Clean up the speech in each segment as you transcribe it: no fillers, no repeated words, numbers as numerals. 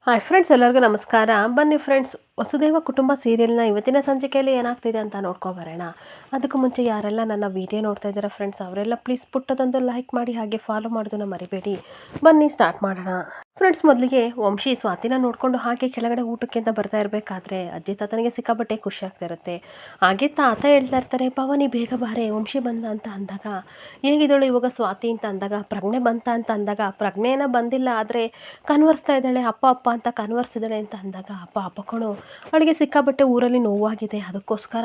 Hi friends, ಎಲ್ಲರಿಗೂ ನಮಸ್ಕಾರ. ಬನ್ನಿ ಫ್ರೆಂಡ್ಸ್, ವಸುದೇವ ಕುಟುಂಬ ಸೀರಿಯಲ್ನ ಇವತ್ತಿನ ಸಂಚಿಕೆಯಲ್ಲಿ ಏನಾಗ್ತಿದೆ ಅಂತ ನೋಡ್ಕೊಬರೋಣ. ಅದಕ್ಕೂ ಮುಂಚೆ ಯಾರೆಲ್ಲ ನನ್ನ ವಿಡಿಯೋ ನೋಡ್ತಾ ಇದ್ದಾರೆ ಫ್ರೆಂಡ್ಸ್, ಅವರೆಲ್ಲ ಪ್ಲೀಸ್ ಪುಟ್ಟದೊಂದು ಲೈಕ್ ಮಾಡಿ, ಹಾಗೆ ಫಾಲೋ ಮಾಡೋದನ್ನ ಮರಿಬೇಡಿ. ಬನ್ನಿ ಸ್ಟಾರ್ಟ್ ಮಾಡೋಣ. ಫ್ರೆಂಡ್ಸ್, ಮೊದಲಿಗೆ ವಂಶಿ ಸ್ವಾತಿನ ನೋಡಿಕೊಂಡು ಹಾಗೆ ಕೆಳಗಡೆ ಊಟಕ್ಕೆ ಅಂತ ಬರ್ತಾ ಇರಬೇಕಾದ್ರೆ ಅಜ್ಜಿ ತಾತನಿಗೆ ಸಿಕ್ಕಾಪಟ್ಟೆ ಖುಷಿ ಆಗ್ತಾ ಇರುತ್ತೆ. ಹಾಗೆ ತಾತ ಹೇಳ್ತಾ ಇರ್ತಾರೆ, ಭವಾನಿ ಬೇಗ ಬಾರೆ, ವಂಶಿ ಬಂದ ಅಂತ ಅಂದಾಗ, ಹೇಗಿದ್ದಳು ಇವಾಗ ಸ್ವಾತಿ ಅಂತ ಅಂದಾಗ, ಪ್ರಜ್ಞೆ ಬಂತ ಅಂತ ಅಂದಾಗ, ಪ್ರಜ್ಞೆನ ಬಂದಿಲ್ಲ ಆದರೆ ಕನ್ವರ್ಸ್ತಾ ಇದ್ದಾಳೆ, ಅಪ್ಪ ಅಪ್ಪ ಅಂತ ಕನ್ವರ್ಸಿದ್ದಾಳೆ ಅಂತ ಅಂದಾಗ, ಅಪ್ಪ ಅಪ್ಪಕ್ಕಳು ಅವಳಿಗೆ ಸಿಕ್ಕಾಬಟ್ಟೆ ಊರಲ್ಲಿ ನೋವಾಗಿದೆ, ಅದಕ್ಕೋಸ್ಕರ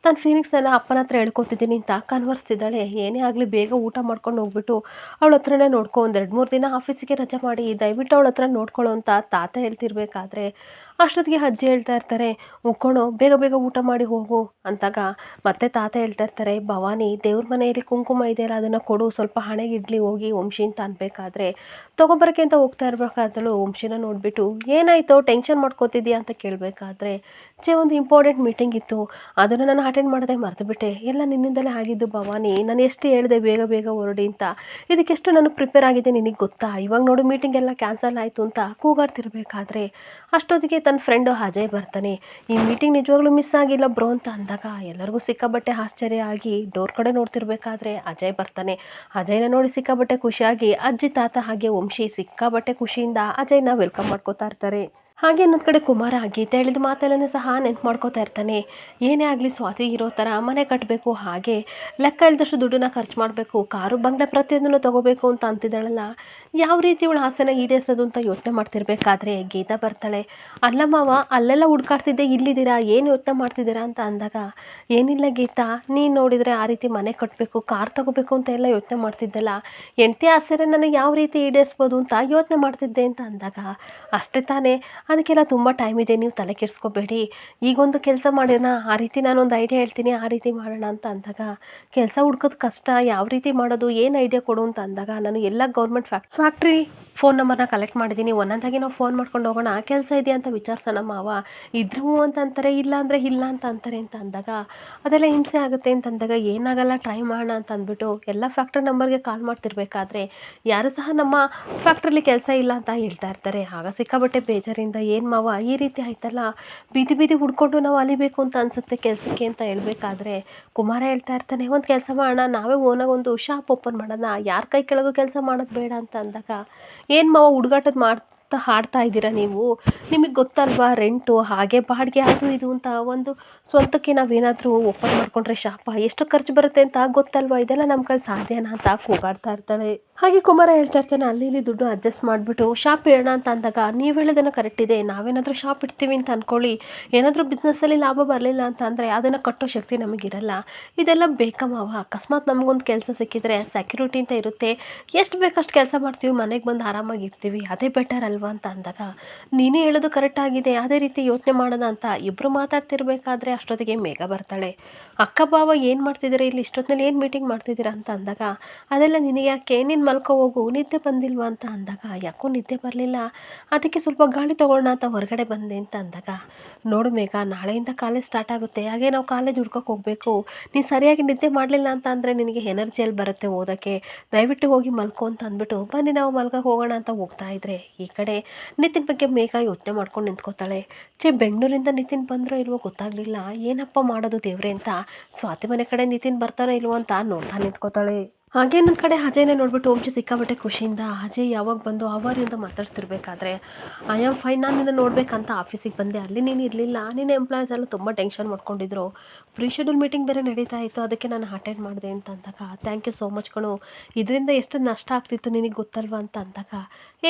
ತನ್ನ ಫೀಲಿಂಗ್ಸ್ ಎಲ್ಲ ಅಪ್ಪನ ಹತ್ರ ಹೇಳ್ಕೊತಿದ್ದೀನಿ ಅಂತ ಕನ್ವರ್ಸ್ತಿದ್ದಾಳೆ. ಏನೇ ಆಗಲಿ ಬೇಗ ಊಟ ಮಾಡ್ಕೊಂಡು ಹೋಗ್ಬಿಟ್ಟು ಅವಳ ಹತ್ರನೇ ನೋಡ್ಕೊ, ಒಂದು 2-3 ದಿನ ಆಫೀಸಿಗೆ ರಜೆ ಮಾಡಿ ದಯವಿಟ್ಟು ಅವಳ ಹತ್ರ ನೋಡ್ಕೊಳ್ಳೋ ಅಂತ ತಾತ ಹೇಳ್ತಿರ್ಬೇಕಾದ್ರೆ, ಅಷ್ಟೊತ್ತಿಗೆ ಅಜ್ಜಿ ಹೇಳ್ತಾ ಇರ್ತಾರೆ, ಉಕ್ಕೊಂಡು ಬೇಗ ಬೇಗ ಊಟ ಮಾಡಿ ಹೋಗು ಅಂತಾಗ ಮತ್ತೆ ತಾತ ಹೇಳ್ತಾ ಇರ್ತಾರೆ, ಭವಾನಿ ದೇವ್ರ ಮನೆಯಲ್ಲಿ ಕುಂಕುಮ ಇದೆಯಲ್ಲ ಅದನ್ನು ಕೊಡು, ಸ್ವಲ್ಪ ಹಣೆಗಿಡ್ಲಿ ಹೋಗಿ ವಂಶಿ ಅಂತ ಅನ್ಬೇಕಾದ್ರೆ, ತೊಗೊಬರಕ್ಕೆ ಅಂತ ಹೋಗ್ತಾ ಇರ್ಬೇಕಾದಳು ವಂಶಿನ ನೋಡಿಬಿಟ್ಟು, ಏನಾಯಿತು ಟೆನ್ಷನ್ ಮಾಡ್ಕೋತಿದ್ಯಾ ಅಂತ ಕೇಳಬೇಕಾದ್ರೆ, ಒಂದು ಇಂಪಾರ್ಟೆಂಟ್ ಮೀಟಿಂಗ್ ಇತ್ತು, ಅದನ್ನು ನಾನು ಅಟೆಂಡ್ ಮಾಡೋದೇ ಮರೆತುಬಿಟ್ಟೆ, ಎಲ್ಲ ನಿನ್ನಿಂದಲೇ ಆಗಿದ್ದು ಭವಾನಿ, ನಾನು ಎಷ್ಟು ಹೇಳಿದೆ ಬೇಗ ಬೇಗ ಹೊರಡಿ ಅಂತ, ಇದಕ್ಕೆಷ್ಟು ನಾನು ಪ್ರಿಪೇರ್ ಆಗಿದೆ ನಿನಗೆ ಗೊತ್ತಾ, ಇವಾಗ ನೋಡು ಮೀಟಿಂಗ್ ಎಲ್ಲ ಕ್ಯಾನ್ಸಲ್ ಆಯಿತು ಅಂತ ಕೂಗಾಡ್ತಿರ್ಬೇಕಾದ್ರೆ, ಅಷ್ಟೊತ್ತಿಗೆ ತನ್ನ ಫ್ರೆಂಡು ಅಜಯ್ ಬರ್ತಾನೆ. ಈ ಮೀಟಿಂಗ್ ನಿಜವಾಗ್ಲೂ ಮಿಸ್ ಆಗಿಲ್ಲ ಬ್ರೋ ಅಂತ ಅಂದಾಗ ಎಲ್ಲರಿಗೂ ಸಿಕ್ಕಾಬಟ್ಟೆ ಆಶ್ಚರ್ಯ ಆಗಿ ಡೋರ್ ಕಡೆ ನೋಡ್ತಿರ್ಬೇಕಾದ್ರೆ ಅಜಯ್ ಬರ್ತಾನೆ. ಅಜಯ್ನ ನೋಡಿ ಸಿಕ್ಕಾಬಟ್ಟೆ ಖುಷಿಯಾಗಿ ಅಜ್ಜಿ ತಾತ ಹಾಗೆ ವಂಶಿ ಸಿಕ್ಕಾಬಟ್ಟೆ ಖುಷಿಯಿಂದ ಅಜಯ್ನ ವೆಲ್ಕಮ್ ಮಾಡ್ಕೋತಾ ಇರ್ತಾರೆ. ಹಾಗೆ ಇನ್ನೊಂದು ಕಡೆ ಕುಮಾರ ಗೀತೆ ಹೇಳಿದ ಮಾತೆಲ್ಲನೂ ಸಹ ನೆನ್ಪು ಮಾಡ್ಕೋತಾ ಇರ್ತಾನೆ. ಏನೇ ಆಗಲಿ ಸ್ವಾತಿ ಇರೋ ಥರ ಮನೆ ಕಟ್ಟಬೇಕು, ಹಾಗೆ ಲೆಕ್ಕ ಇಲ್ದಷ್ಟು ದುಡ್ಡನ್ನ ಖರ್ಚು ಮಾಡಬೇಕು, ಕಾರು ಬಂಗ್ಲೆ ಪ್ರತಿಯೊಂದನ್ನು ತೊಗೋಬೇಕು ಅಂತ ಅಂತಿದ್ದಾಳಲ್ಲ, ಯಾವ ರೀತಿ ಇವಳ ಆಸೆನ ಈಡೇರಿಸೋದು ಅಂತ ಯೋಚನೆ ಮಾಡ್ತಿರ್ಬೇಕಾದ್ರೆ ಗೀತಾ ಬರ್ತಾಳೆ. ಅಲ್ಲ ಮಾವ, ಅಲ್ಲೆಲ್ಲ ಹುಡ್ಕಾಡ್ತಿದ್ದೆ, ಇಲ್ಲಿದ್ದೀರಾ, ಏನು ಯೋಚನೆ ಮಾಡ್ತಿದ್ದೀರಾ ಅಂತ ಅಂದಾಗ, ಏನಿಲ್ಲ ಗೀತಾ, ನೀನು ನೋಡಿದರೆ ಆ ರೀತಿ ಮನೆ ಕಟ್ಟಬೇಕು, ಕಾರ್ ತೊಗೋಬೇಕು ಅಂತ ಎಲ್ಲ ಯೋಚನೆ ಮಾಡ್ತಿದ್ದಲ್ಲ, ಹೆಂಡತಿ ಆಸೆನ ನನಗೆ ಯಾವ ರೀತಿ ಈಡೇರಿಸ್ಬೋದು ಅಂತ ಯೋಚನೆ ಮಾಡ್ತಿದ್ದೆ ಅಂತ ಅಂದಾಗ, ಅಷ್ಟೇ ತಾನೇ, ಅದಕ್ಕೆಲ್ಲ ತುಂಬ ಟೈಮ್ ಇದೆ, ನೀವು ತಲೆ ಕೆಡಿಸ್ಕೋಬೇಡಿ, ಈಗೊಂದು ಕೆಲಸ ಮಾಡೋಣ, ಆ ರೀತಿ ನಾನೊಂದು ಐಡಿಯಾ ಹೇಳ್ತೀನಿ, ಆ ರೀತಿ ಮಾಡೋಣ ಅಂತ ಅಂದಾಗ, ಕೆಲಸ ಹುಡ್ಕೋದು ಕಷ್ಟ, ಯಾವ ರೀತಿ ಮಾಡೋದು, ಏನು ಐಡಿಯಾ ಕೊಡು ಅಂತ ಅಂದಾಗ, ನಾನು ಎಲ್ಲ ಗೌರ್ಮೆಂಟ್ ಫ್ಯಾಕ್ಟ್ರಿ ಫೋನ್ ನಂಬರ್ನ ಕಲೆಕ್ಟ್ ಮಾಡಿದ್ದೀನಿ, ಒಂದೊಂದಾಗಿ ನಾವು ಫೋನ್ ಮಾಡ್ಕೊಂಡು ಹೋಗೋಣ, ಕೆಲಸ ಇದೆಯಾ ಅಂತ ವಿಚಾರಿಸೋಣ ಮಾವ, ಇದ್ರೆ ಹ್ಞೂ ಅಂತ ಅಂತಾರೆ, ಇಲ್ಲ ಅಂದರೆ ಇಲ್ಲ ಅಂತ ಅಂತಾರೆ ಅಂತ ಅಂದಾಗ, ಅದೆಲ್ಲ ಹಿಂಸೆ ಆಗುತ್ತೆ ಅಂತ ಅಂದಾಗ, ಏನಾಗಲ್ಲ ಟ್ರೈ ಮಾಡೋಣ ಅಂತ ಅಂದ್ಬಿಟ್ಟು ಎಲ್ಲ ಫ್ಯಾಕ್ಟ್ರಿ ನಂಬರ್ಗೆ ಕಾಲ್ ಮಾಡ್ತಿರ್ಬೇಕಾದ್ರೆ, ಯಾರು ಸಹ ನಮ್ಮ ಫ್ಯಾಕ್ಟ್ರಿಲಿ ಕೆಲಸ ಇಲ್ಲ ಅಂತ ಹೇಳ್ತಾ ಇರ್ತಾರೆ. ಆಗ ಸಿಕ್ಕಾಬಟ್ಟೆ ಬೇಜಾರಿಂದ, ಏನು ಮಾವ ಈ ರೀತಿ ಆಯ್ತಲ್ಲ, ಬೀದಿ ಬೀದಿ ಹುಡ್ಕೊಂಡು ನಾವು ಅಲಿಬೇಕು ಅಂತ ಅನಿಸುತ್ತೆ ಕೆಲಸಕ್ಕೆ ಅಂತ ಹೇಳ್ಬೇಕಾದ್ರೆ, ಕುಮಾರ ಹೇಳ್ತಾ ಇರ್ತಾನೆ, ಒಂದು ಕೆಲಸ ಮಾಡೋಣ, ನಾವೇ ಓನಾಗೊಂದು ಶಾಪ್ ಓಪನ್ ಮಾಡೋಣ, ಯಾರ ಕೈ ಕೆಳಗೂ ಕೆಲಸ ಮಾಡೋದು ಬೇಡ ಅಂತ ಅಂದಾಗ, ಏನು ಮಾವ ಹುಡುಗಾಟದ ಹಾಡ್ತಾ ಇದ್ದೀರಾ ನೀವು, ನಿಮಗೆ ಗೊತ್ತಲ್ವಾ ರೆಂಟು, ಹಾಗೆ ಬಾಡಿಗೆ, ಅದು ಇದು ಅಂತ ಒಂದು ಸ್ವಂತಕ್ಕೆ ನಾವೇನಾದರೂ ಓಪನ್ ಮಾಡ್ಕೊಂಡ್ರೆ ಶಾಪ ಎಷ್ಟು ಖರ್ಚು ಬರುತ್ತೆ ಅಂತ ಗೊತ್ತಲ್ವಾ, ಇದೆಲ್ಲ ನಮ್ಮ ಕೈಲಿ ಸಾಧ್ಯನಾ ಅಂತ ಕೂಗಾಡ್ತಾ ಇರ್ತಾಳೆ. ಹಾಗೆ ಕುಮಾರ ಹೇಳ್ತಾ ಇರ್ತಾನೆ, ಅಲ್ಲಿ ಇಲ್ಲಿ ದುಡ್ಡು ಅಡ್ಜಸ್ಟ್ ಮಾಡಿಬಿಟ್ಟು ಶಾಪ್ ಇಡೋಣ ಅಂತ ಅಂದಾಗ, ನೀವು ಹೇಳೋದನ್ನು ಕರೆಕ್ಟ್ ಇದೆ, ನಾವೇನಾದರೂ ಶಾಪ್ ಇಡ್ತೀವಿ ಅಂತ ಅಂದ್ಕೊಳ್ಳಿ, ಏನಾದರೂ ಬಿಸ್ನೆಸ್ಸಲ್ಲಿ ಲಾಭ ಬರಲಿಲ್ಲ ಅಂತ ಅಂದರೆ ಅದನ್ನು ಕಟ್ಟೋ ಶಕ್ತಿ ನಮಗಿರಲ್ಲ, ಇದೆಲ್ಲ ಬೇಕಾ ಮಾವ, ಅಕಸ್ಮಾತ್ ನಮಗೊಂದು ಕೆಲಸ ಸಿಕ್ಕಿದ್ರೆ ಸೆಕ್ಯೂರಿಟಿ ಅಂತ ಇರುತ್ತೆ, ಎಷ್ಟು ಬೇಕಷ್ಟು ಕೆಲಸ ಮಾಡ್ತೀವಿ, ಮನೆಗೆ ಬಂದು ಆರಾಮಾಗಿರ್ತೀವಿ, ಅದೇ ಬೆಟರ್ ಅಲ್ವಾ ಅಂತ ಅಂದಾಗ, ನೀನೇ ಹೇಳೋದು ಕರೆಕ್ಟ್ ಆಗಿದೆ, ಅದೇ ರೀತಿ ಯೋಚನೆ ಮಾಡೋಣ ಅಂತ ಇಬ್ಬರು ಮಾತಾಡ್ತಿರ್ಬೇಕಾದ್ರೆ ಅಷ್ಟೊತ್ತಿಗೆ ಮೇಘ ಬರ್ತಾಳೆ. ಅಕ್ಕ ಬಾವ ಏನು ಮಾಡ್ತಿದ್ದೀರಾ ಇಲ್ಲಿ, ಇಷ್ಟೊತ್ತಿನಲ್ಲಿ ಏನು ಮೀಟಿಂಗ್ ಮಾಡ್ತಿದ್ದೀರಾ ಅಂತ ಅಂದಾಗ, ಅದೆಲ್ಲ ನಿನಗೆ ಯಾಕೆ, ನೀನು ಮಲ್ಕೋ ಹೋಗು, ನಿದ್ದೆ ಬಂದಿಲ್ವಾ ಅಂತ ಅಂದಾಗ, ಯಾಕೋ ನಿದ್ದೆ ಬರಲಿಲ್ಲ, ಅದಕ್ಕೆ ಸ್ವಲ್ಪ ಗಾಳಿ ತೊಗೊಳ್ಳೋಣ ಅಂತ ಹೊರಗಡೆ ಬಂದೆ ಅಂತ ಅಂದಾಗ, ನೋಡು ಮೇಘ, ನಾಳೆಯಿಂದ ಕಾಲೇಜ್ ಸ್ಟಾರ್ಟ್ ಆಗುತ್ತೆ, ಹಾಗೆ ನಾವು ಕಾಲೇಜ್ ಹುಡ್ಕೋಕೆ ಹೋಗಬೇಕು, ನೀನು ಸರಿಯಾಗಿ ನಿದ್ದೆ ಮಾಡಲಿಲ್ಲ ಅಂತ ಅಂದರೆ ನಿನಗೆ ಎನರ್ಜಿಯಲ್ಲಿ ಬರುತ್ತೆ ಓದೋಕ್ಕೆ, ದಯವಿಟ್ಟು ಹೋಗಿ ಮಲ್ಕೋ ಅಂತ ಅಂದ್ಬಿಟ್ಟು, ಬನ್ನಿ ನಾವು ಮಲ್ಗೋಕೆ ಹೋಗೋಣ ಅಂತ ಹೋಗ್ತಾ ಇದ್ರೆ, ಈ ಕಡೆ ನಿತಿನ್ ಬಗ್ಗೆ ಮೇಘ ಯೋಚನೆ ಮಾಡ್ಕೊಂಡು ನಿಂತ್ಕೋತಾಳೆ. ಬೆಂಗಳೂರಿಂದ ನಿತಿನ್ ಬಂದರೋ ಇಲ್ವೋ ಗೊತ್ತಾಗಲಿಲ್ಲ, ಏನಪ್ಪ ಮಾಡೋದು ದೇವ್ರೆ ಅಂತ ಸ್ವಾತಿ ಮನೆ ಕಡೆ ನಿತಿನ್ ಬರ್ತಾನೋ ಇಲ್ವೋ ಅಂತ ನೋಡ್ತಾ ನಿಂತ್ಕೋತಾಳೆ. ಹಾಗೆ ಇನ್ನೊಂದು ಕಡೆ ಅಜಯ್ನ ನೋಡ್ಬಿಟ್ಟು ವಂಶಿ ಸಿಕ್ಕಾಬಟ್ಟೆ ಖುಷಿಯಿಂದ, ಅಜಯ್ ಯಾವಾಗ ಬಂದು ಅವರು ಅಂತ ಮಾತಾಡ್ತಿರ್ಬೇಕಾದ್ರೆ, ಐ ಆಮ್ ಫೈನ್, ನಾನು ನಿನ್ನ ನೋಡ್ಬೇಕಂತ ಆಫೀಸಿಗೆ ಬಂದೆ, ಅಲ್ಲಿ ನೀನು ಇರಲಿಲ್ಲ, ನಿನ್ನ ಎಂಪ್ಲಾಯೀಸ್ ಎಲ್ಲ ತುಂಬ ಟೆನ್ಷನ್ ಮಾಡ್ಕೊಂಡಿದ್ರು, ಪ್ರೀ ಶೆಡ್ಯೂಲ್ ಮೀಟಿಂಗ್ ಬೇರೆ ನಡೀತಾ ಇತ್ತು, ಅದಕ್ಕೆ ನಾನು ಅಟೆಂಡ್ ಮಾಡಿದೆ ಅಂತ ಅಂದಾಗ, ಥ್ಯಾಂಕ್ ಯು ಸೋ ಮಚ್ ಕಣು, ಇದರಿಂದ ಎಷ್ಟು ನಷ್ಟ ಆಗ್ತಿತ್ತು ನಿನಗೆ ಗೊತ್ತಲ್ವಾ ಅಂತ ಅಂದಾಗ,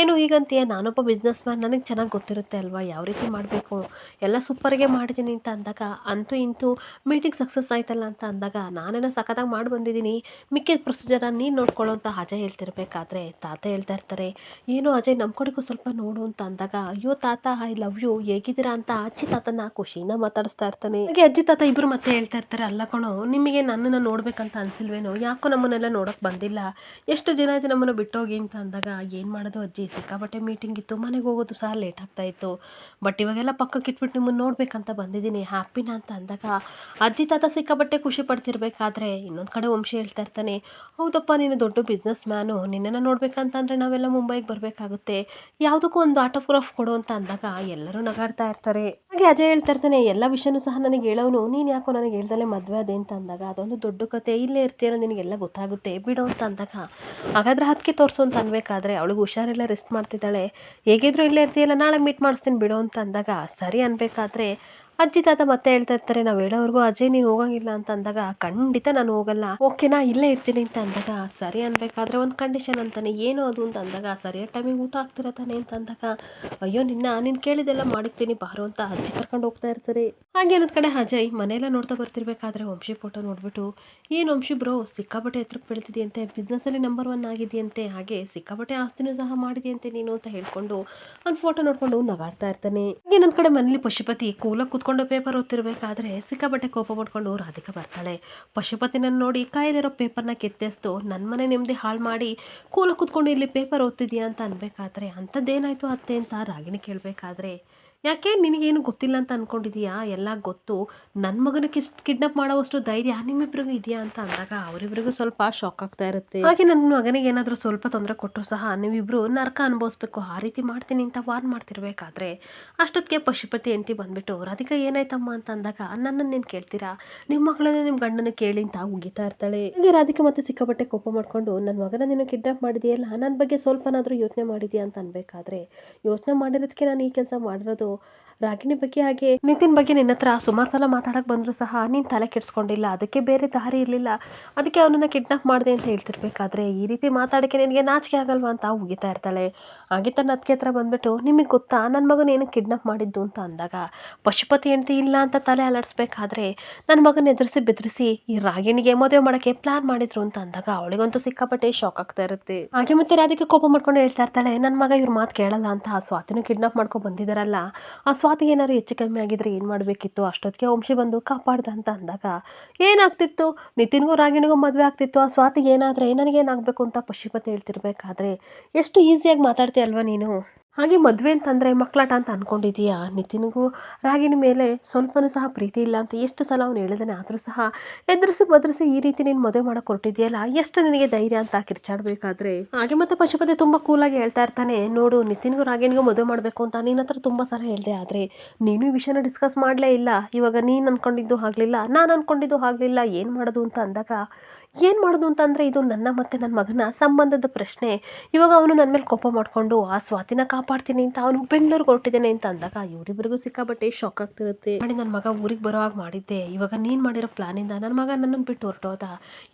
ಏನು ಹೀಗಂತೀಯ, ನಾನೊಬ್ಬ ಬಿಸ್ನೆಸ್ ಮ್ಯಾನ್, ನನಗೆ ಚೆನ್ನಾಗಿ ಗೊತ್ತಿರುತ್ತೆ ಅಲ್ವಾ ಯಾವ ರೀತಿ ಮಾಡಬೇಕು, ಎಲ್ಲ ಸೂಪರ್ಗೆ ಮಾಡಿದ್ದೀನಿ ಅಂತ ಅಂದಾಗ, ಅಂತೂ ಇಂತೂ ಮೀಟಿಂಗ್ ಸಕ್ಸಸ್ ಆಯ್ತಲ್ಲ ಅಂತ ಅಂದಾಗ, ನಾನೇನೋ ಸಖತ್ತಾಗಿ ಮಾಡಿ ಬಂದಿದ್ದೀನಿ, ಮಿಕ್ಕಿದ ಪ್ರೊಸೀಜರ್ ನೀನು ನೋಡ್ಕೊಳ್ಳೋ ಅಂತ ಅಜಯ್ ಹೇಳ್ತಿರ್ಬೇಕಾದ್ರೆ, ತಾತ ಹೇಳ್ತಾ ಇರ್ತಾರೆ, ಏನು ಅಜಯ್ ನಮ್ಮ ಕಡೆಗೂ ಸ್ವಲ್ಪ ನೋಡು ಅಂತ ಅಂದಾಗ, ಅಯ್ಯೋ ತಾತ ಐ ಲವ್ ಯು, ಹೇಗಿದ್ದೀರಾ ಅಂತ ಅಜ್ಜಿ ತಾತನ ಖುಷಿಯಿಂದ ಮಾತಾಡಿಸ್ತಾ ಇರ್ತಾನೆ. ಹಾಗೆ ಅಜ್ಜಿ ತಾತ ಇಬ್ಬರು ಮತ್ತೆ ಹೇಳ್ತಾ ಇರ್ತಾರೆ, ಅಲ್ಲ ಕಣೋ, ನಿಮಗೆ ನನ್ನನ್ನು ನೋಡ್ಬೇಕಂತ ಅನ್ಸಿಲ್ವೇನೋ, ಯಾಕೋ ನಮ್ಮನ್ನೆಲ್ಲ ನೋಡೋಕೆ ಬಂದಿಲ್ಲ, ಎಷ್ಟು ದಿನ ಆಯ್ತು ನಮ್ಮನ್ನು ಬಿಟ್ಟೋಗಿ ಅಂತ ಅಂದಾಗ, ಏನು ಮಾಡೋದು ಅಜ್ಜಿ, ಸಿಕ್ಕಾಬಟ್ಟೆ ಮೀಟಿಂಗ್ ಇತ್ತು, ಮನೆಗೆ ಹೋಗೋದು ಸಹ ಲೇಟ್ ಆಗ್ತಾ ಇತ್ತು, ಬಟ್ ಇವಾಗೆಲ್ಲ ಪಕ್ಕಕ್ಕೆ ಇಟ್ಬಿಟ್ಟು ನಿಮ್ಮನ್ನು ನೋಡ್ಬೇಕಂತ ಬಂದಿದ್ದೀನಿ, ಹ್ಯಾಪಿನಾ ಅಂತ ಅಂದಾಗ, ಅಜ್ಜಿ ತಾತ ಸಿಕ್ಕಾಬಟ್ಟೆ ಖುಷಿ ಪಡ್ತಿರ್ಬೇಕಾದ್ರೆ ಇನ್ನೊಂದು ಕಡೆ ವಂಶಿ ಹೇಳ್ತಾ ಇರ್ತಾನೆ, ಹೌದಪ್ಪ ನೀನು ದೊಡ್ಡ ಬಿಸ್ನೆಸ್ ಮ್ಯಾನು, ನಿನ್ನನ್ನು ನೋಡ್ಬೇಕಂತಂದರೆ ನಾವೆಲ್ಲ ಮುಂಬೈಗೆ ಬರಬೇಕಾಗುತ್ತೆ, ಯಾವುದಕ್ಕೂ ಒಂದು ಆಟೋಗ್ರಾಫ್ ಕೊಡು ಅಂತ ಅಂದಾಗ ಎಲ್ಲರೂ ನಗಾಡ್ತಾ ಇರ್ತಾರೆ. ಹಾಗೆ ಅಜಯ್ ಹೇಳ್ತಾ ಇರ್ತಾನೆ, ಎಲ್ಲ ವಿಷಯನೂ ಸಹ ನನಗೆ ಹೇಳೋನು, ನೀನು ಯಾಕೋ ನನಗೆ ಹೇಳ್ದಲ್ಲೇ ಮದುವೆ ಅದೇ ಅಂತ ಅಂದಾಗ, ಅದೊಂದು ದೊಡ್ಡ ಕತೆ, ಇಲ್ಲೇ ಇರ್ತೀಯಲ್ಲ ನಿನಗೆಲ್ಲ ಗೊತ್ತಾಗುತ್ತೆ ಬಿಡು ಅಂತ ಅಂದಾಗ, ಹಾಗಾದ್ರೆ ಅದಕ್ಕೆ ತೋರಿಸು ಅಂತ ಅನ್ಬೇಕಾದ್ರೆ ಅವಳಿಗೆ ಹುಷಾರಿಲ್ಲ, ರೆಸ್ಟ್ ಮಾಡ್ತಿದ್ದಾಳೆ, ಹೇಗಿದ್ರು ಇಲ್ಲೇ ಇರ್ತೀಯಲ್ಲ ನಾಳೆ ಮೀಟ್ ಮಾಡಿಸ್ತೀನಿ ಬಿಡು ಅಂತ ಅಂದಾಗ ಸರಿ ಅನ್ಬೇಕಾದ್ರೆ ಅಜ್ಜಿ ತಾತ ಮತ್ತೆ ಹೇಳ್ತಾ ಇರ್ತಾರೆ, ನಾವು ಹೇಳೋವರೆಗೂ ಅಜಯ್ ನೀನು ಹೋಗಂಗಿಲ್ಲ ಅಂತ ಅಂದಾಗ, ಖಂಡಿತ ನಾನು ಹೋಗಲ್ಲ, ಓಕೆನಾ ಇಲ್ಲೇ ಇರ್ತೀನಿ ಅಂತ ಅಂದಾಗ ಸರಿ ಅನ್ಬೇಕಾದ್ರೆ ಒಂದು ಕಂಡೀಷನ್ ಅಂತಾನೆ, ಏನು ಅದು ಅಂತ ಅಂದಾಗ, ಸರಿಯಾದ ಟೈಮಿಗೆ ಊಟ ಆಗ್ತಿರತ್ತಾನೆ ಅಂತ ಅಂದಾಗ, ಅಯ್ಯೋ ನೀನು ಕೇಳಿದೆಲ್ಲ ಮಾಡಿರ್ತೀನಿ ಬಾರೋ ಅಂತ ಅಜ್ಜಿ ಕರ್ಕೊಂಡು ಹೋಗ್ತಾ ಇರ್ತಾರೆ. ಹಾಗೆ ಅನ್ನೋದ್ ಕಡೆ ಅಜಯ್ ಮನೆಯೆಲ್ಲ ನೋಡ್ತಾ ಬರ್ತಿರ್ಬೇಕಾದ್ರೆ ವಂಶಿ ಫೋಟೋ ನೋಡ್ಬಿಟ್ಟು, ಏನು ವಂಶಿ ಬ್ರೋ ಸಿಕ್ಕಾಪಟ್ಟೆ ಎತ್ತರಕ್ಕೆ ಬೆಳೆದಿದೆಯಂತೆ, ಬಿಸ್ನೆಸ್ಸಲ್ಲಿ ನಂಬರ್ 1 ಆಗಿದೆಯಂತೆ, ಹಾಗೆ ಸಿಕ್ಕಾಪಟ್ಟೆ ಆಸ್ತಿನೂ ಸಹ ಮಾಡಿದೆಯಂತೆ ನೀನು ಅಂತ ಹೇಳ್ಕೊಂಡು ಅವ್ನ ಫೋಟೋ ನೋಡ್ಕೊಂಡು ನಗಾಡ್ತಾ ಇರ್ತಾನೆ. ಇನ್ನೊಂದ್ ಕಡೆ ಮನೇಲಿ ಪಶುಪತಿ ಕೂಲಾಗಿ ಕುತ್ಕೊಂಡು ಪೇಪರ್ ಓದ್ತಿರ್ಬೇಕಾದ್ರೆ ಸಿಕ್ಕಾಪಟ್ಟೆ ಕೋಪ ಮಾಡ್ಕೊಂಡು ರಾಧಿಕಾ ಬರ್ತಾಳೆ. ಪಶುಪತಿನ ನೋಡಿ ಕೈಯಲ್ಲಿರೋ ಪೇಪರ್ನ ಕಿತ್ತೆಸ್ದು ನನ್ನ ಮನೆ ನೆಮ್ಮದಿ ಹಾಳು ಮಾಡಿ ಕೂಲಾಗಿ ಕುತ್ಕೊಂಡು ಇಲ್ಲಿ ಪೇಪರ್ ಓದ್ತಿದ್ಯಾ ಅಂತ ಅನ್ಬೇಕಾದ್ರೆ, ಅಂಥದ್ದೇನಾಯ್ತು ಅತ್ತೆ ಅಂತ ರಾಗಿಣಿ ಕೇಳಬೇಕಾದ್ರೆ, ಯಾಕೆ ನಿನಗೇನು ಗೊತ್ತಿಲ್ಲ ಅಂತ ಅನ್ಕೊಂಡಿದೀಯಾ, ಎಲ್ಲ ಗೊತ್ತು, ನನ್ನ ಮಗನ ಕಿಡ್ನಾಪ್ ಮಾಡೋವಷ್ಟು ಧೈರ್ಯ ನಿಮ್ಮಿಬ್ರಿಗೂ ಇದೆಯಾ ಅಂತ ಅಂದಾಗ ಅವರಿಬ್ರಿಗೂ ಸ್ವಲ್ಪ ಶಾಕ್ ಆಗ್ತಾ ಇರುತ್ತೆ. ಹಾಗೆ ನನ್ನ ಮಗನಿಗೆ ಏನಾದರೂ ಸ್ವಲ್ಪ ತೊಂದರೆ ಕೊಟ್ಟರು ಸಹ ನೀವಿಬ್ರು ನರಕ ಅನುಭವಿಸ್ಬೇಕು, ಆ ರೀತಿ ಮಾಡ್ತೀನಿ ಅಂತ ವಾರ್ನ್ ಮಾಡ್ತಿರ್ಬೇಕಾದ್ರೆ ಅಷ್ಟೊತ್ತಿಗೆ ಪಶುಪತಿ ಹೆಂಡತಿ ಬಂದ್ಬಿಟ್ಟು, ರಾಧಿಕಾ ಏನಾಯ್ತಮ್ಮ ಅಂತ ಅಂದಾಗ, ನನ್ನನ್ನೇನು ಕೇಳ್ತೀರಾ, ನಿಮ್ಮ ಮಗಳನ್ನ ನಿಮ್ಮ ಗಂಡನ ಕೇಳಿ ಅಂತ ಉಗಿತಾ ಇರ್ತಾಳೆ. ಹಾಗೆ ರಾಧಿಕಾ ಮತ್ತೆ ಸಿಕ್ಕಾಪಟ್ಟೆ ಕೋಪ ಮಾಡ್ಕೊಂಡು, ನನ್ನ ಮಗನ ನೀನು ಕಿಡ್ನಾಪ್ ಮಾಡಿದೆಯಲ್ಲ, ನನ್ನ ಬಗ್ಗೆ ಸ್ವಲ್ಪನಾದರೂ ಯೋಚನೆ ಮಾಡಿದ್ಯಾ ಅಂತ ಅನ್ಬೇಕಾದ್ರೆ, ಯೋಚನೆ ಮಾಡಿರೋದಕ್ಕೆ ನಾನು ಈ ಕೆಲಸ ಮಾಡಿರೋದು, ರಾಗಿಣಿ ಬಗ್ಗೆ ಹಾಗೆ ನಿತಿನ್ ಬಗ್ಗೆ ನಿನ್ನ ಹತ್ರ ಸುಮಾರು ಸಲ ಮಾತಾಡಕ್ಕೆ ಬಂದರೂ ಸಹ ನೀನು ತಲೆ ಕೆಡಿಸ್ಕೊಂಡಿಲ್ಲ, ಅದಕ್ಕೆ ಬೇರೆ ದಾರಿ ಇರಲಿಲ್ಲ, ಅದಕ್ಕೆ ಅವನನ್ನು ಕಿಡ್ನಾಪ್ ಮಾಡಿದೆ ಅಂತ ಹೇಳ್ತಿರ್ಬೇಕಾದ್ರೆ, ಈ ರೀತಿ ಮಾತಾಡೋಕ್ಕೆ ನಿನಗೆ ನಾಚಿಕೆ ಆಗಲ್ವಾ ಅಂತ ಉಗಿತಾ ಇರ್ತಾಳೆ. ಹಾಗೆ ತನ್ನ ಅತ್ತಿಗೆ ಹತ್ರ ಬಂದ್ಬಿಟ್ಟು, ನಿಮಗೆ ಗೊತ್ತಾ ನನ್ನ ಮಗನ ಏನು ಕಿಡ್ನಾಪ್ ಮಾಡಿದ್ದು ಅಂತ ಅಂದಾಗ, ಪಶುಪತಿ ಹೆಂಡತಿ ಇಲ್ಲ ಅಂತ ತಲೆ ಅಲಾಡಿಸ್ಬೇಕಾದ್ರೆ, ನನ್ನ ಮಗನ ಎದುರಿಸಿ ಬೆದರಿಸಿ ಈ ರಾಗಿಣಿಗೆ ಮದುವೆ ಮಾಡೋಕ್ಕೆ ಪ್ಲಾನ್ ಮಾಡಿದ್ರು ಅಂತ ಅಂದಾಗ ಅವಳಿಗಂತೂ ಸಿಕ್ಕಾಪಟ್ಟೆ ಶಾಕ್ ಆಗ್ತಾ ಇರುತ್ತೆ. ಹಾಗೆ ಮತ್ತೆ ರಾಧಿಕಾ ಕೋಪ ಮಾಡ್ಕೊಂಡು ಹೇಳ್ತಾ ಇರ್ತಾಳೆ, ನನ್ನ ಮಗ ಇವ್ರ ಮಾತು ಕೇಳಲ್ಲ ಅಂತ, ಆ ಸ್ವಾತಿನೂ ಕಿಡ್ನಾಪ್ ಮಾಡ್ಕೊಂಡು ಬಂದಿದ್ದಾರಲ್ಲ, ಆ ಸ್ವಾತಿಗೆ ಏನಾದ್ರು ಹೆಚ್ಚು ಕಮ್ಮಿ ಆಗಿದ್ರೆ ಏನು ಮಾಡಬೇಕಿತ್ತು, ಅಷ್ಟೊತ್ತಿಗೆ ವಂಶಿ ಬಂದು ಕಾಪಾಡ್ದ ಅಂತ ಅಂದಾಗ, ಏನಾಗ್ತಿತ್ತು, ನಿತಿನ್ಗೂ ರಾಗಿಣಿಗೂ ಮದುವೆ ಆಗ್ತಿತ್ತು, ಆ ಸ್ವಾತಿಗೆ ಏನಾದರೆ ನನಗೇನಾಗಬೇಕು ಅಂತ ಪಶುಪತಿ ಹೇಳ್ತಿರ್ಬೇಕಾದ್ರೆ, ಎಷ್ಟು ಈಸಿಯಾಗಿ ಮಾತಾಡ್ತೀಯ ಅಲ್ವಾ ನೀನು, ಹಾಗೆ ಮದುವೆ ಅಂತಂದರೆ ಮಕ್ಕಳಾಟ ಅಂತ ಅಂದ್ಕೊಂಡಿದ್ದೀಯಾ, ನಿತಿನ್ಗೂ ರಾಗಿಣಿ ಮೇಲೆ ಸ್ವಲ್ಪನೂ ಸಹ ಪ್ರೀತಿ ಇಲ್ಲ ಅಂತ ಎಷ್ಟು ಸಲ ಅವ್ನು ಹೇಳಿದಾನೆ, ಆದರೂ ಸಹ ಎದುರಿಸಿ ಬದರಿಸಿ ಈ ರೀತಿ ನೀನು ಮದುವೆ ಮಾಡೋಕೆ ಹೊರಟಿದೆಯಲ್ಲ, ಎಷ್ಟು ನಿನಗೆ ಧೈರ್ಯ ಅಂತ ಕಿರ್ಚಾಡಬೇಕಾದ್ರೆ. ಹಾಗೆ ಮತ್ತೆ ಪಶುಪತಿ ತುಂಬ ಕೂಲಾಗಿ ಹೇಳ್ತಾ ಇರ್ತಾನೆ, ನೋಡು ನಿತಿನ್ಗೂ ರಾಗಿಣಿಗೂ ಮದುವೆ ಮಾಡಬೇಕು ಅಂತ ನಿನ್ನ ಹತ್ರ ತುಂಬ ಸಲ ಹೇಳಿದೆ, ಆದರೆ ನೀನು ಈ ವಿಷಯನ ಡಿಸ್ಕಸ್ ಮಾಡಲೇ ಇಲ್ಲ, ಇವಾಗ ನೀನು ಅಂದ್ಕೊಂಡಿದ್ದು ಆಗಲಿಲ್ಲ, ನಾನು ಅಂದ್ಕೊಂಡಿದ್ದು ಆಗಲಿಲ್ಲ, ಏನು ಮಾಡೋದು ಅಂತ ಅಂದಾಗ, ಏನು ಮಾಡೋದು ಅಂತಂದರೆ ಇದು ನನ್ನ ಮತ್ತು ನನ್ನ ಮಗನ ಸಂಬಂಧದ ಪ್ರಶ್ನೆ, ಇವಾಗ ಅವನು ನನ್ನ ಮೇಲೆ ಕೋಪ ಮಾಡಿಕೊಂಡು ಆ ಸ್ವಾತಿನ ಕಾಪಾಡ್ತೀನಿ ಅಂತ ಅವನು ಬೆಂಗಳೂರಿಗೆ ಹೊರಟಿದ್ದಾನೆ ಅಂತ ಅಂದಾಗ ಇವರಿಬ್ಬರಿಗೂ ಸಿಕ್ಕಾಪಟ್ಟೆ ಶಾಕ್ ಆಗ್ತಿರುತ್ತೆ. ಮಾಡಿ ನನ್ನ ಮಗ ಊರಿಗೆ ಬರೋ ಹಾಗೆ ಮಾಡಿದ್ದೆ, ಇವಾಗ ನೀನು ಮಾಡಿರೋ ಪ್ಲಾನಿಂದ ನನ್ನ ಮಗ ನನ್ನನ್ನು ಬಿಟ್ಟು ಹೊರಟೋದ,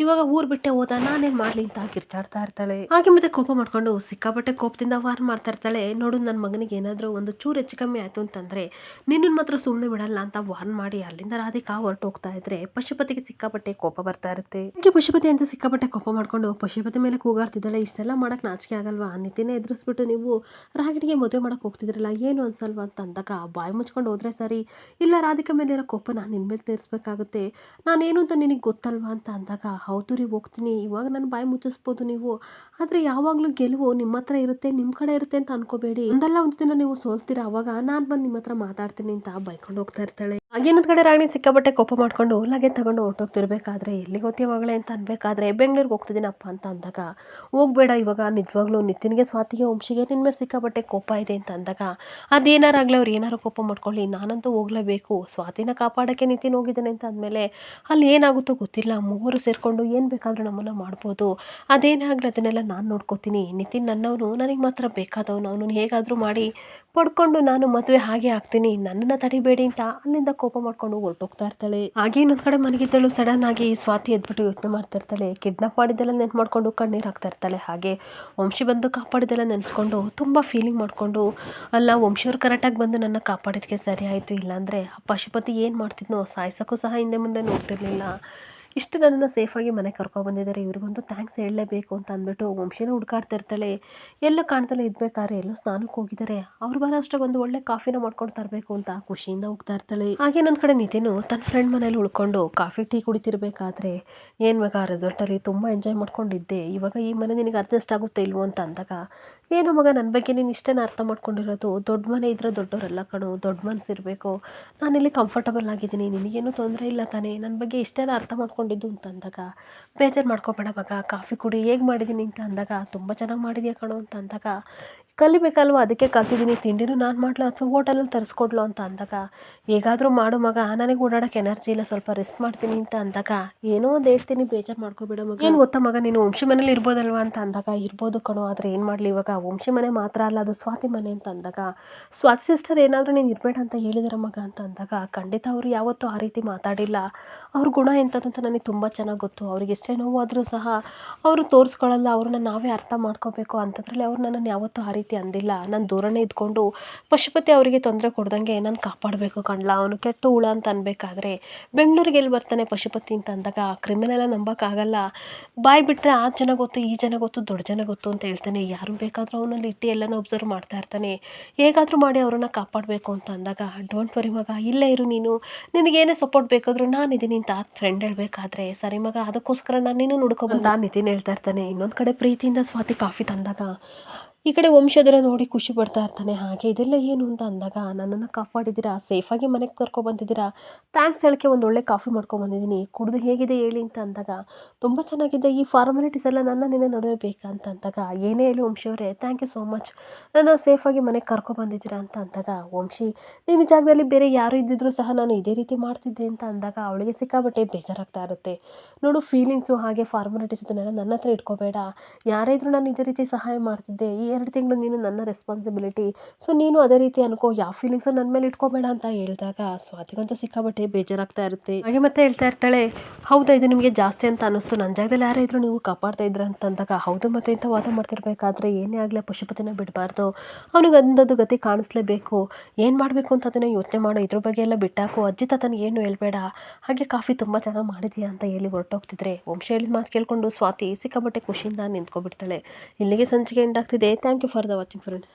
ಇವಾಗ ಊರು ಬಿಟ್ಟೆ ಹೋದ, ನಾನೇನು ಮಾಡಲಿ ಅಂತ ಕಿರ್ಚಾಡ್ತಾ ಇರ್ತಾಳೆ. ಹಾಗೆ ಮತ್ತೆ ಕೋಪ ಮಾಡ್ಕೊಂಡು ಸಿಕ್ಕಾಪಟ್ಟೆ ಕೋಪದಿಂದ ವಾರ್ ಮಾಡ್ತಾ ಇರ್ತಾಳೆ, ನೋಡು ನನ್ನ ಮಗನಿಗೆ ಏನಾದರೂ ಒಂದು ಚೂರು ಹೆಚ್ಚು ಕಮ್ಮಿ ಆಯಿತು ಅಂತಂದರೆ ನಿನ್ನನ್ನು ಮಾತ್ರ ಸುಮ್ಮನೆ ಬಿಡಲ್ಲ ಅಂತ ವಾರ್ನ್ ಮಾಡಿ ಅಲ್ಲಿಂದ ರಾಧಿಕಾ ಹೊರಟು ಹೋಗ್ತಾ ಇದ್ರೆ ಪಶುಪತಿಗೆ ಸಿಕ್ಕಾಪಟ್ಟೆ ಕೋಪ ಬರ್ತಾ ಇರುತ್ತೆ. ಹಾಗೆ ಪಶುಪತಿ ಅಂತ ಸಿಕ್ಕಾಪಟ್ಟೆ ಕೋಪ ಮಾಡ್ಕೊಂಡು ಪಶುಪತಿ ಮೇಲೆ ಕೂಗಾಡ್ತಿದ್ದಾಳೆ, ಇಷ್ಟೆಲ್ಲ ಮಾಡಕ್ಕೆ ನಾಚಿಕೆ ಆಗಲ್ವಾ, ನಿತಿನೇ ಎದುರಿಸ್ಬಿಟ್ಟು ನೀವು ರಾಗಿಣಿಗೆ ಮದುವೆ ಮಾಡಕ್ಕೆ ಹೋಗ್ತಿದ್ರಲ್ಲ, ಏನು ಅನ್ಸಲ್ವಾ ಅಂತ ಅಂದಾಗ, ಬಾಯಿ ಮುಚ್ಕೊಂಡು ಹೋದ್ರೆ ಸರಿ, ಇಲ್ಲ ರಾಧಿಕಾ ಮೇಲೆ ಇರೋ ಕೋಪ ನಾನು ನಿನ್ನ ಮೇಲೆ ತೀರಿಸ್ಬೇಕಾಗುತ್ತೆ, ನಾನೇನು ಅಂತ ನಿನಗೆ ಗೊತ್ತಲ್ವಾ ಅಂತ ಅಂದಾಗ, ಹೌದು ರೀ ಹೋಗ್ತೀನಿ, ಇವಾಗ ನನ್ನ ಬಾಯಿ ಮುಚ್ಚಿಸ್ಬೋದು ನೀವು, ಆದರೆ ಯಾವಾಗಲೂ ಗೆಲುವು ನಿಮ್ಮ ಹತ್ರ ಇರುತ್ತೆ, ನಿಮ್ಮ ಕಡೆ ಇರುತ್ತೆ ಅಂತ ಅನ್ಕೋಬೇಡಿ, ಒಂದಲ್ಲ ಒಂದು ದಿನ ನೀವು ಸೋಲ್ತೀರಾ, ಅವಾಗ ನಾನು ಬಂದು ನಿಮ್ಮ ಹತ್ರ ಮಾತಾಡ್ತೀನಿ ಅಂತ ಬೈಕೊಂಡು ಹೋಗ್ತಾ ಇರ್ತಾಳೆ. ಹಾಗೇನೊಂದು ಕಡೆ ರಾಣಿ ಸಿಕ್ಕಾಪಟ್ಟೆ ಕೋಪ ಮಾಡ್ಕೊಂಡು ಲಗೇಜ್ ತಗೊಂಡು ಹೊರಟೋಗ್ತಿರ್ಬೇಕಾದ್ರೆ, ಎಲ್ಲಿಗೆ ಹೋಗ್ತೀಯ ಮಗಳೇ ಅಂತ ಅನ್ಬೇಕಾದ್ರೆ, ಬೆಂಗಳೂರಿಗೆ ಹೋಗ್ತಿದ್ದೀನಪ್ಪ ಅಂತ ಅಂದಾಗ, ಹೋಗ್ಬೇಡ, ಇವಾಗ ನಿಜವಾಗ್ಲೂ ನಿತಿನ್ಗೆ ಸ್ವಾತಿಗೆ ವಂಶಿಗೆ ನಿನ್ನ ಮೇಲೆ ಸಿಕ್ಕಾಪಟ್ಟೆ ಕೋಪ ಇದೆ ಅಂತ ಅಂದಾಗ, ಅದೇನಾರಾಗಲಿ ಅವ್ರು ಏನಾರು ಕೋಪ ಮಾಡ್ಕೊಳ್ಳಿ, ನಾನಂತೂ ಹೋಗಲೇಬೇಕು, ಸ್ವಾತಿನ ಕಾಪಾಡೋಕ್ಕೆ ನಿತಿನ್ ಹೋಗಿದ್ದಾನೆ ಅಂತ ಅಂದಮೇಲೆ ಅಲ್ಲಿ ಏನಾಗುತ್ತೋ ಗೊತ್ತಿಲ್ಲ, ಮೂವರು ಸೇರಿಕೊಂಡು ಏನು ಬೇಕಾದರೂ ನಮ್ಮನ್ನು ಮಾಡ್ಬೋದು, ಅದೇನೇ ಆಗಲಿ ಅದನ್ನೆಲ್ಲ ನಾನು ನೋಡ್ಕೋತೀನಿ, ನಿತಿನ್ ನನ್ನವನು, ನನಗೆ ಮಾತ್ರ ಬೇಕಾದವನು, ಅವನನ್ನು ಹೇಗಾದರೂ ಮಾಡಿ ಪಡ್ಕೊಂಡು ನಾನು ಮದುವೆ ಹಾಗೆ ಆಗ್ತೀನಿ, ನನ್ನನ್ನು ತಡಿಬೇಡಿ ಅಂತ ಅಲ್ಲಿಂದ ಕೋಪ ಮಾಡ್ಕೊಂಡು ಹೊರಟೋಗ್ತಾ ಇರ್ತಾಳೆ. ಹಾಗೆ ಇನ್ನೊಂದು ಕಡೆ ಮನಗಿದ್ದಳು ಸಡನ್ ಆಗಿ ಸ್ವಾತಿ ಎದ್ಬಿಟ್ಟು ಯೋಚನೆ ಮಾಡ್ತಾ ಇರ್ತಾಳೆ, ಕಿಡ್ನಾಪ್ ಮಾಡಿದ್ದೆಲ್ಲ ನೆನ್ಪು ಮಾಡ್ಕೊಂಡು ಕಣ್ಣೀರು ಹಾಕ್ತಾ ಇರ್ತಾಳೆ. ಹಾಗೆ ವಂಶಿ ಬಂದು ಕಾಪಾಡಿದ್ದೆಲ್ಲ ನೆನೆಸ್ಕೊಂಡು ತುಂಬ ಫೀಲಿಂಗ್ ಮಾಡಿಕೊಂಡು, ಅಲ್ಲ ವಂಶಿಯವ್ರು ಕರೆಕ್ಟಾಗಿ ಬಂದು ನನ್ನ ಕಾಪಾಡಿದ್ದಕ್ಕೆ ಸರಿ ಆಯಿತು, ಇಲ್ಲಾಂದರೆ ಆ ಪಶುಪತಿ ಏನು ಮಾಡ್ತಿದ್ನೋ ಸಾಯಿಸೋಕ್ಕೂ ಸಹ ಹಿಂದೆ ಮುಂದೆ ನೋಡ್ತಿರ್ಲಿಲ್ಲ, ಇಷ್ಟು ನನ್ನನ್ನು ಸೇಫಾಗಿ ಮನೆಗೆ ಕರ್ಕೊಬಂದಿದ್ದಾರೆ, ಇವ್ರಿಗೊಂದು ಥ್ಯಾಂಕ್ಸ್ ಹೇಳಲೇಬೇಕು ಅಂತ ಅಂದ್ಬಿಟ್ಟು ವಂಶಿನ ಹುಡ್ಕಾಡ್ತಾ ಇರ್ತಾಳೆ. ಎಲ್ಲೋ ಕಾಣ್ತಲೇ ಇದ್ಬೇಕಾದ್ರೆ ಎಲ್ಲೋ ಸ್ನಾನಕ್ಕೆ ಹೋಗಿದ್ದಾರೆ, ಅವ್ರು ಬರೋ ಅಷ್ಟಾಗ ಒಂದು ಒಳ್ಳೆ ಕಾಫಿನ ಮಾಡ್ಕೊಂಡು ತರಬೇಕು ಅಂತ ಖುಷಿಯಿಂದ ಹೋಗ್ತಾ ಇರ್ತಾಳೆ. ಹಾಗೆ ಇನ್ನೊಂದು ಕಡೆ ನಿತಿನು ತನ್ನ ಫ್ರೆಂಡ್ ಮನೇಲಿ ಉಳ್ಕೊಂಡು ಕಾಫಿ ಟೀ ಕುಡಿತಿರ್ಬೇಕಾದ್ರೆ, ಏನು ಮಗ ರೆಸಾರ್ಟಲ್ಲಿ ತುಂಬ ಎಂಜಾಯ್ ಮಾಡ್ಕೊಂಡಿದ್ದೆ, ಇವಾಗ ಈ ಮನೆ ನಿನಗೆ ಅಡ್ಜಸ್ಟ್ ಆಗುತ್ತೆ ಇಲ್ವೋ ಅಂತ ಅಂದಾಗ, ಏನು ಮಗ ನನ್ನ ಬಗ್ಗೆ ನೀನು ಇಷ್ಟೇನ ಅರ್ಥ ಮಾಡ್ಕೊಂಡಿರೋದು, ದೊಡ್ಡ ಮನೆ ಇದ್ರೆ ದೊಡ್ಡವರೆಲ್ಲ ಕಣೋ, ದೊಡ್ಡ ಮನಸ್ಸು ಇರಬೇಕು, ನಾನಿಲ್ಲಿ ಕಂಫರ್ಟಬಲ್ ಆಗಿದ್ದೀನಿ, ನಿನಗೇನು ತೊಂದರೆ ಇಲ್ಲ ತಾನೇ, ನನ್ನ ಬಗ್ಗೆ ಇಷ್ಟೇನ ಅರ್ಥ ಮಾಡ್ಕೊಂಡು ಮಾಡ್ಕೊಂಡಿದ್ದು ಅಂತ ಅಂದಾಗ, ಬೇಜಾರು ಮಾಡ್ಕೋಬೇಡ ಮಗ, ಕಾಫಿ ಕುಡಿ, ಹೇಗೆ ಮಾಡಿದ್ದೀನಿ ಅಂತ ಅಂದಾಗ, ತುಂಬ ಚೆನ್ನಾಗಿ ಮಾಡಿದ್ಯಾ ಕಣೋ ಅಂತ ಅಂದಾಗ, ಕಲಿಬೇಕಲ್ವ, ಅದಕ್ಕೆ ಕಲ್ತಿದ್ದೀನಿ, ತಿಂಡಿನೂ ನಾನು ಮಾಡಲೋ ಅಥವಾ ಹೋಟೆಲಲ್ಲಿ ತರಿಸ್ಕೊಡ್ಲೋ ಅಂತ ಅಂದಾಗ, ಹೇಗಾದರೂ ಮಾಡು ಮಗ, ನನಗೆ ಓಡಾಡೋಕ್ಕೆ ಎನರ್ಜಿ ಇಲ್ಲ, ಸ್ವಲ್ಪ ರೆಸ್ಟ್ ಮಾಡ್ತೀನಿ ಅಂತ ಅಂದಾಗ, ಏನೋ ಒಂದು ಹೇಳ್ತೀನಿ, ಬೇಜಾರು ಮಾಡ್ಕೋಬೇಡ ಮಗ, ಏನು ಗೊತ್ತಾ ಮಗ, ನೀನು ವಂಶಿ ಮನೇಲಿ ಇರ್ಬೋದಲ್ವಾ ಅಂತ ಅಂದಾಗ, ಇರ್ಬೋದು ಕಣೋ, ಆದರೆ ಏನು ಮಾಡಲಿ ಇವಾಗ, ವಂಶಿ ಮನೆ ಮಾತ್ರ ಅಲ್ಲ, ಅದು ಸ್ವಾತಿ ಮನೆ ಅಂತ ಅಂದಾಗ, ಸ್ವಾತಿ ಸಿಸ್ಟರ್ ಏನಾದರೂ ನೀನು ಇರಬೇಡ ಅಂತ ಹೇಳಿದಾರ ಮಗ ಅಂತ ಅಂದಾಗ, ಖಂಡಿತ ಅವರು ಯಾವತ್ತೂ ಆ ರೀತಿ ಮಾತಾಡಿಲ್ಲ. ಅವ್ರ ಗುಣ ಎಂಥದ್ದು ಅಂತ ನನಗೆ ತುಂಬ ಚೆನ್ನಾಗಿ ಗೊತ್ತು. ಅವ್ರಿಗೆ ಎಷ್ಟೇ ನೋವಾದರೂ ಸಹ ಅವರು ತೋರಿಸ್ಕೊಳ್ಳಲ್ಲ, ಅವ್ರನ್ನ ನಾವೇ ಅರ್ಥ ಮಾಡ್ಕೋಬೇಕು. ಅಂಥದ್ರಲ್ಲಿ ಅವ್ರು ನನ್ನನ್ನು ಯಾವತ್ತೂ ಆ ರೀತಿ ಅಂದಿಲ್ಲ. ನಾನು ದೂರನೇ ಇದ್ಕೊಂಡು ಪಶುಪತಿ ಅವರಿಗೆ ತೊಂದರೆ ಕೊಡ್ದಂಗೆ ನಾನು ಕಾಪಾಡಬೇಕು ಕಣ್ಲಾ. ಅವನು ಕೆಟ್ಟ ಹುಳ ಅಂತ ಅನ್ಬೇಕಾದ್ರೆ ಬೆಂಗಳೂರಿಗೆ ಎಲ್ಲಿ ಬರ್ತಾನೆ ಪಶುಪತಿ ಅಂತ ಅಂದಾಗ, ಕ್ರಿಮಿನಲ್ ನಂಬೋಕ್ಕಾಗಲ್ಲ. ಬಾಯಿ ಬಿಟ್ಟರೆ ಆ ಜನ ಗೊತ್ತು, ಈ ಜನ ಗೊತ್ತು, ದೊಡ್ಡ ಜನ ಗೊತ್ತು ಅಂತ ಹೇಳ್ತಾನೆ. ಯಾರು ಬೇಕಾದರೂ ಅವನಲ್ಲಿ ಇಟ್ಟು ಎಲ್ಲನೂ ಅಬ್ಸರ್ವ್ ಮಾಡ್ತಾ ಇರ್ತಾನೆ. ಹೇಗಾದರೂ ಮಾಡಿ ಅವರನ್ನು ಕಾಪಾಡಬೇಕು ಅಂತ ಅಂದಾಗ, ಡೋಂಟ್ ವರಿ ಮಗ, ಇಲ್ಲೇ ಇರು ನೀನು, ನಿನಗೇನೇ ಸಪೋರ್ಟ್ ಬೇಕಾದರೂ ನಾನಿದ್ದೀನಿ ಅಂತ ಫ್ರೆಂಡ್ ಹೇಳಬೇಕಾದ್ರೆ, ಸರಿ ಮಗ, ಅದಕ್ಕೋಸ್ಕರ ನಾನು ನೀನು ನೋಡ್ಕೊಬಂದ ನಿತಿನ್ ಹೇಳ್ತಾ ಇರ್ತಾನೆ. ಇನ್ನೊಂದು ಕಡೆ ಪ್ರೀತಿಯಿಂದ ಸ್ವಾತಿ ಕಾಫಿ ತಂದಾಗ, ಈ ಕಡೆ ವಂಶಧರ ನೋಡಿ ಖುಷಿ ಪಡ್ತಾ ಇರ್ತಾನೆ. ಹಾಗೆ ಇದೆಲ್ಲ ಏನು ಅಂತ ಅಂದಾಗ, ನನ್ನನ್ನು ಕಾಪಾಡಿದ್ದೀರಾ, ಸೇಫಾಗಿ ಮನೆಗೆ ಕರ್ಕೊಬಂದಿದ್ದೀರಾ, ಥ್ಯಾಂಕ್ಸ್ ಹೇಳೋಕ್ಕೆ ಒಂದು ಒಳ್ಳೆ ಕಾಫಿ ಮಾಡ್ಕೊಬಂದಿದ್ದೀನಿ, ಕುಡಿದು ಹೇಗಿದೆ ಹೇಳಿ ಅಂತ ಅಂದಾಗ, ತುಂಬ ಚೆನ್ನಾಗಿದೆ, ಈ ಫಾರ್ಮಾಲಿಟೀಸ್ ಎಲ್ಲ ನನ್ನ ನಿನ್ನ ನಡುವೆ ಬೇಕಾ ಅಂತ ಅಂದಾಗ, ಏನೇ ಹೇಳಿ ವಂಶಿ ಅವರೇ, ಥ್ಯಾಂಕ್ ಯು ಸೋ ಮಚ್, ನನ್ನ ಸೇಫಾಗಿ ಮನೆಗೆ ಕರ್ಕೊಬಂದಿದ್ದೀರಾ ಅಂತ ಅಂದಾಗ, ವಂಶಿ ನಿನ್ನ ಜಾಗದಲ್ಲಿ ಬೇರೆ ಯಾರು ಇದ್ದಿದ್ರೂ ಸಹ ನಾನು ಇದೇ ರೀತಿ ಮಾಡ್ತಿದ್ದೆ ಅಂತ ಅಂದಾಗ, ಅವಳಿಗೆ ಸಿಕ್ಕಾಬಟ್ಟೆ ಬೇಜಾರಾಗ್ತಾ ಇರುತ್ತೆ. ನೋಡು, ಫೀಲಿಂಗ್ಸು ಹಾಗೆ ಫಾರ್ಮಾಲಿಟೀಸ್ ಇದನ್ನೆಲ್ಲ ನನ್ನ ಹತ್ರ ಇಟ್ಕೋಬೇಡ, ಯಾರೇ ಇದ್ರೂ ನಾನು ಇದೇ ರೀತಿ ಸಹಾಯ ಮಾಡ್ತಿದ್ದೆ, ಈ 2 ತಿಂಗಳು ನೀನು ನನ್ನ ರೆಸ್ಪಾನ್ಸಿಬಿಲಿಟಿ, ಸೊ ನೀನು ಅದೇ ರೀತಿ ಅನ್ಕೋ, ಯಾವ ಫೀಲಿಂಗ್ಸು ನನ್ನ ಮೇಲೆ ಇಟ್ಕೋಬೇಡ ಅಂತ ಹೇಳಿದಾಗ, ಸ್ವಾತಿಗಂತೂ ಸಿಕ್ಕಾಬಟ್ಟೆ ಬೇಜಾರಾಗ್ತಾ ಇರುತ್ತೆ. ಹಾಗೆ ಮತ್ತೆ ಹೇಳ್ತಾ ಇರ್ತಾಳೆ, ಹೌದಾ ಇದು ನಿಮಗೆ ಜಾಸ್ತಿ ಅಂತ ಅನ್ನಿಸ್ತು, ನನ್ನ ಜಾಗದಲ್ಲಿ ಯಾರೇ ಇದ್ರೂ ನೀವು ಕಾಪಾಡ್ತಾ ಇದ್ರ ಅಂತ ಅಂದಾಗ, ಹೌದು ಮತ್ತೆ ಅಂತ ವಾದ ಮಾಡ್ತಿರ್ಬೇಕಾದ್ರೆ, ಏನೇ ಆಗಲಿ ಪಶುಪತಿನ ಬಿಡಬಾರ್ದು, ಅವನಿಗೆ ಅಂದದ್ದು ಗತಿ ಕಾಣಿಸ್ಲೇಬೇಕು, ಏನು ಮಾಡಬೇಕು ಅಂತ ಅದನ್ನು ಯೋಚನೆ ಮಾಡೋ, ಇದ್ರ ಬಗ್ಗೆ ಎಲ್ಲ ಬಿಟ್ಟಾಕು, ಅಜ್ಜಿ ತಾತನಿಗೆ ಏನು ಹೇಳ್ಬೇಡ, ಹಾಗೆ ಕಾಫಿ ತುಂಬ ಚೆನ್ನಾಗಿ ಮಾಡಿದೀಯಾ ಅಂತ ಹೇಳಿ ಹೊರಟೋಗ್ತಿದ್ರೆ, ವಂಶಿ ಹೇಳಿದ ಮಾತು ಕೇಳಿಕೊಂಡು ಸ್ವಾತಿ ಸಿಕ್ಕಾಬಟ್ಟೆ ಖುಷಿಯಿಂದ ನಿಂತ್ಕೊಬಿಡ್ತಾಳೆ. ಇಲ್ಲಿಗೆ ಸಂಚಿಕೆ ಎಂಡ್ ಆಗ್ತಿದೆ. Thank you for the watching friends.